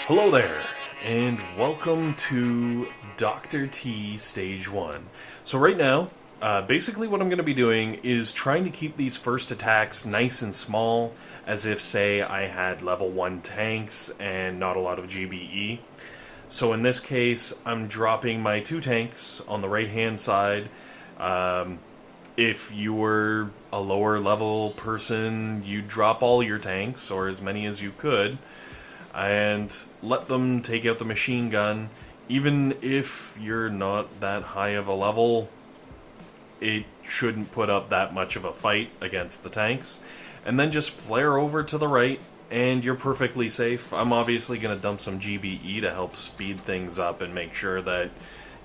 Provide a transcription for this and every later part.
Hello there, and welcome to Dr. T Stage 1. So right now, basically what I'm going to be doing is trying to keep these first attacks nice and small, as if, say, I had level 1 tanks and not a lot of GBE. So in this case, I'm dropping my 2 tanks on the right-hand side. If you were a lower level person, you'd drop all your tanks, or as many as you could, and let them take out the machine gun. Even if you're not that high of a level, it shouldn't put up that much of a fight against the tanks. And then just flare over to the right, and you're perfectly safe. I'm obviously going to dump some GBE to help speed things up and make sure that,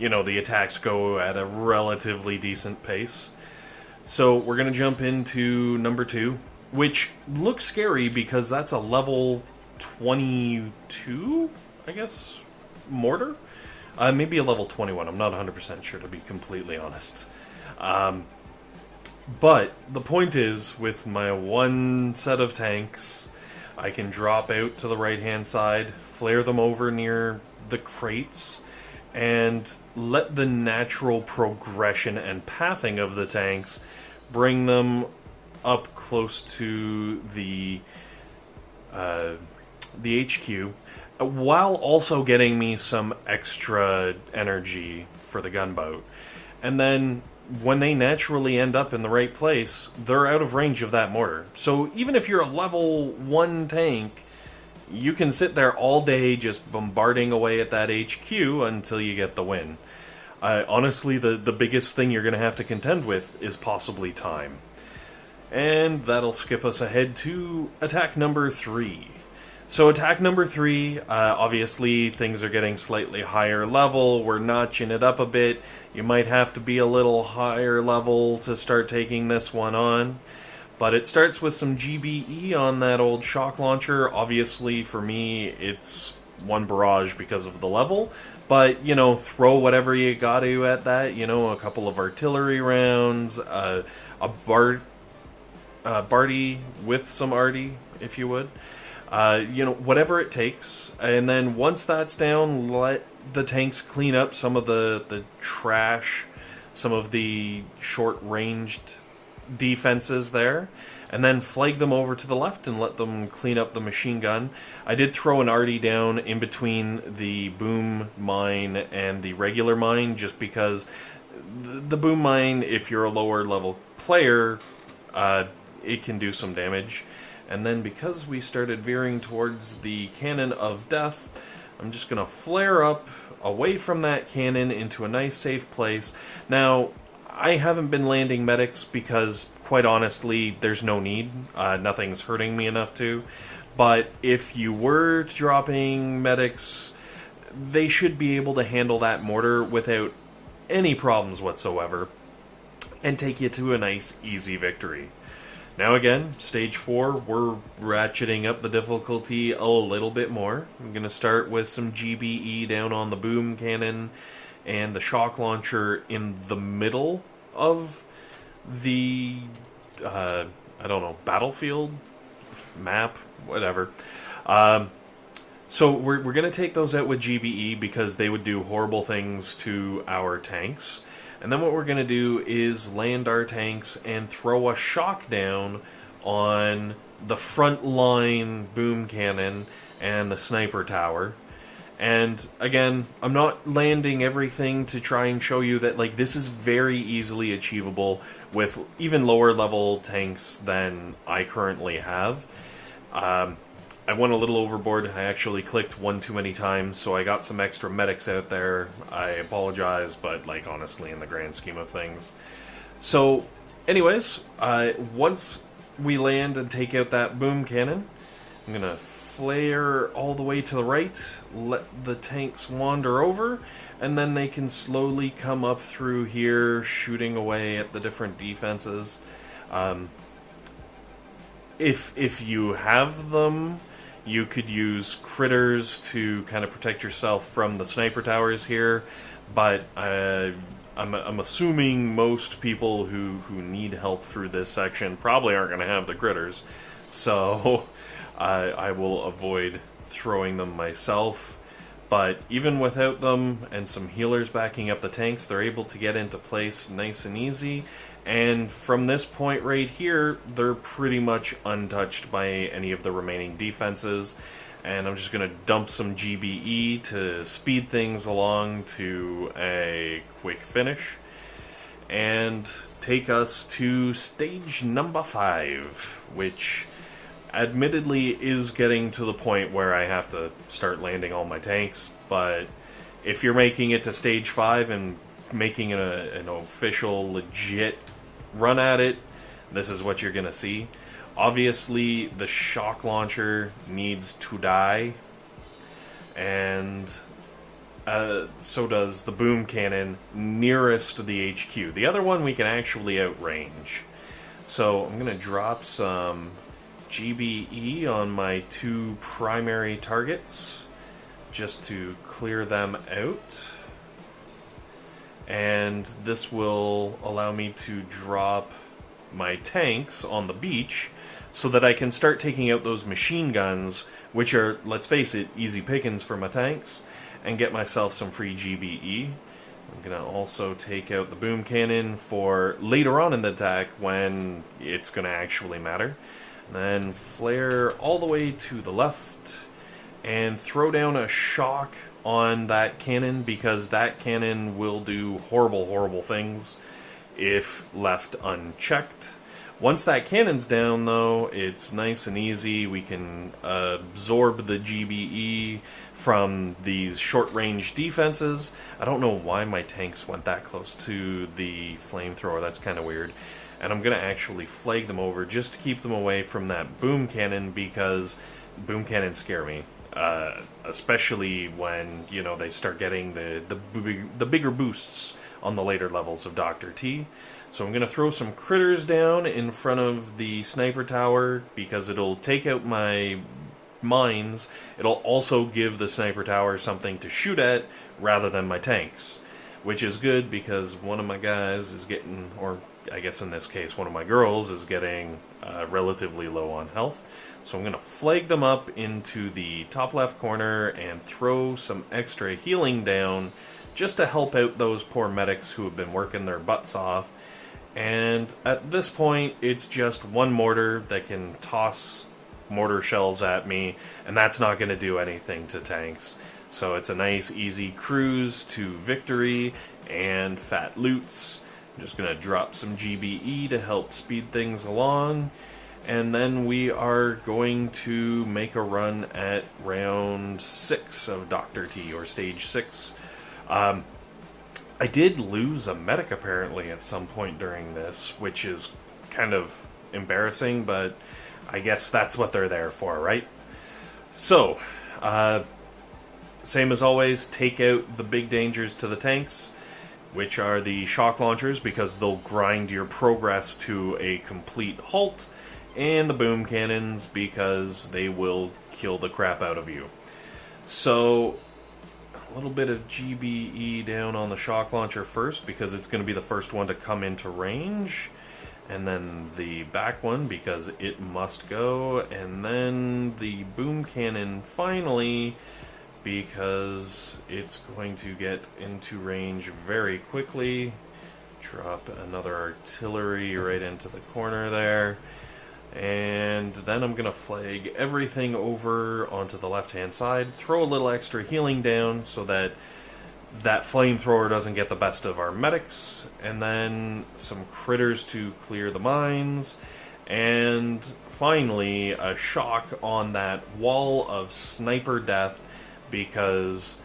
the attacks go at a relatively decent pace. So we're going to jump into number 2, which looks scary because that's a level 22, I guess, mortar? Maybe a level 21, I'm not 100% sure, to be completely honest. But the point is, with my one set of tanks, I can drop out to the right-hand side, flare them over near the crates, and let the natural progression and pathing of the tanks bring them up close to the HQ, while also getting me some extra energy for the gunboat. And then, when they naturally end up in the right place, they're out of range of that mortar. So even if you're a level 1 tank, you can sit there all day just bombarding away at that HQ until you get the win. Honestly, the biggest thing you're going to have to contend with is possibly time. And that'll skip us ahead to attack number 3. So attack number 3, obviously things are getting slightly higher level, we're notching it up a bit. You might have to be a little higher level to start taking this one on. But it starts with some GBE on that old shock launcher. Obviously for me it's one barrage because of the level. But, throw whatever you got to at that. A couple of artillery rounds, a Barty with some arty, if you would. Whatever it takes. And then once that's down, let the tanks clean up some of the trash, some of the short-ranged defenses there, and then flag them over to the left and let them clean up the machine gun. I did throw an arty down in between the boom mine and the regular mine, just because the boom mine, if you're a lower level player, it can do some damage. And then because we started veering towards the cannon of death, I'm just going to flare up away from that cannon into a nice safe place. Now, I haven't been landing medics because, quite honestly, there's no need. Nothing's hurting me enough to. But if you were dropping medics, they should be able to handle that mortar without any problems whatsoever and take you to a nice, easy victory. Now again, stage 4, we're ratcheting up the difficulty a little bit more. I'm going to start with some GBE down on the boom cannon and the shock launcher in the middle of the, battlefield, map, whatever. So we're going to take those out with GBE because they would do horrible things to our tanks. And then what we're going to do is land our tanks and throw a shock down on the front line boom cannon and the sniper tower. And again, I'm not landing everything to try and show you that this is very easily achievable with even lower level tanks than I currently have. I went a little overboard. I actually clicked one too many times, so I got some extra medics out there. I apologize, but honestly, in the grand scheme of things. So, anyways, once we land and take out that boom cannon, I'm gonna flare all the way to the right, let the tanks wander over, and then they can slowly come up through here, shooting away at the different defenses. If you have them, you could use critters to kind of protect yourself from the sniper towers here, but I'm assuming most people who need help through this section probably aren't going to have the critters, so I will avoid throwing them myself. But even without them and some healers backing up the tanks, they're able to get into place nice and easy. And from this point right here, they're pretty much untouched by any of the remaining defenses. And I'm just going to dump some GBE to speed things along to a quick finish. And take us to stage number 5, which admittedly is getting to the point where I have to start landing all my tanks. But if you're making it to stage 5 and making an official, legit run at it, this is what you're going to see. Obviously, the shock launcher needs to die, and so does the boom cannon nearest the HQ. The other one we can actually outrange. So I'm going to drop some GBE on my 2 primary targets just to clear them out. And this will allow me to drop my tanks on the beach so that I can start taking out those machine guns, which are, let's face it, easy pickings for my tanks, and get myself some free GBE. I'm going to also take out the boom cannon for later on in the attack when it's going to actually matter. And then flare all the way to the left and throw down a shock on that cannon, because that cannon will do horrible, horrible things if left unchecked. Once that cannon's down, though, it's nice and easy. We can absorb the GBE from these short-range defenses. I don't know why my tanks went that close to the flamethrower. That's kind of weird. And I'm going to actually flag them over just to keep them away from that boom cannon, because boom cannons scare me. Especially when, you know, they start getting the bigger boosts on the later levels of Dr. T. So I'm going to throw some critters down in front of the sniper tower, because it'll take out my mines. It'll also give the sniper tower something to shoot at rather than my tanks, which is good because one of my guys is getting, or I guess in this case one of my girls is getting relatively low on health. So I'm going to flag them up into the top left corner and throw some extra healing down just to help out those poor medics who have been working their butts off. And at this point, it's just one mortar that can toss mortar shells at me, and that's not going to do anything to tanks. So it's a nice, easy cruise to victory and fat loots. I'm just going to drop some GBE to help speed things along. And then we are going to make a run at round 6 of Dr. T, or stage 6. I did lose a medic apparently at some point during this, which is kind of embarrassing, but I guess that's what they're there for, right? So, same as always, take out the big dangers to the tanks, which are the shock launchers, because they'll grind your progress to a complete halt, and the boom cannons, because they will kill the crap out of you. So, a little bit of GBE down on the shock launcher first, because it's going to be the first one to come into range. And then the back one, because it must go. And then the boom cannon finally, because it's going to get into range very quickly. Drop another artillery right into the corner there. And then I'm going to flag everything over onto the left-hand side, throw a little extra healing down so that that flamethrower doesn't get the best of our medics, and then some critters to clear the mines, and finally a shock on that wall of sniper death, because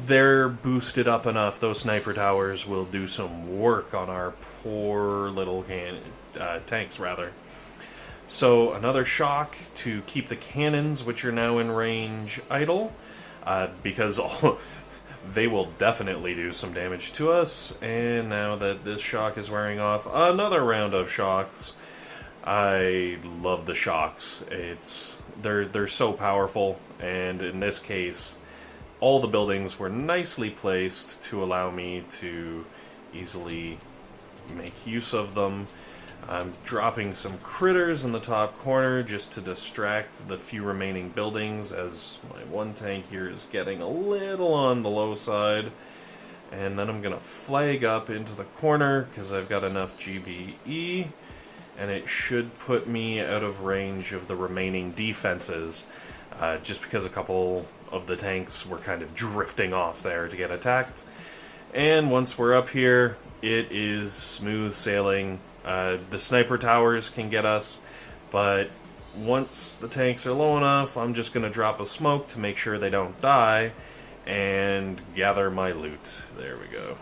they're boosted up enough, those sniper towers will do some work on our poor little tanks, rather. So another shock to keep the cannons, which are now in range, idle, because they will definitely do some damage to us. And now that this shock is wearing off, another round of shocks. I love the shocks. They're so powerful, and in this case, all the buildings were nicely placed to allow me to easily make use of them. I'm dropping some critters in the top corner just to distract the few remaining buildings, as my one tank here is getting a little on the low side. And then I'm going to flag up into the corner because I've got enough GBE, and it should put me out of range of the remaining defenses, just because a couple of the tanks were kind of drifting off there to get attacked. And once we're up here, it is smooth sailing. The sniper towers can get us, but once the tanks are low enough, I'm just going to drop a smoke to make sure they don't die, and gather my loot. There we go.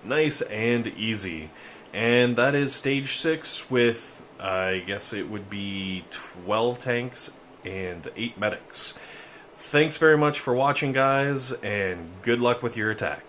Nice and easy. And that is stage 6 with, I guess it would be 12 tanks and 8 medics. Thanks very much for watching, guys, and good luck with your attack.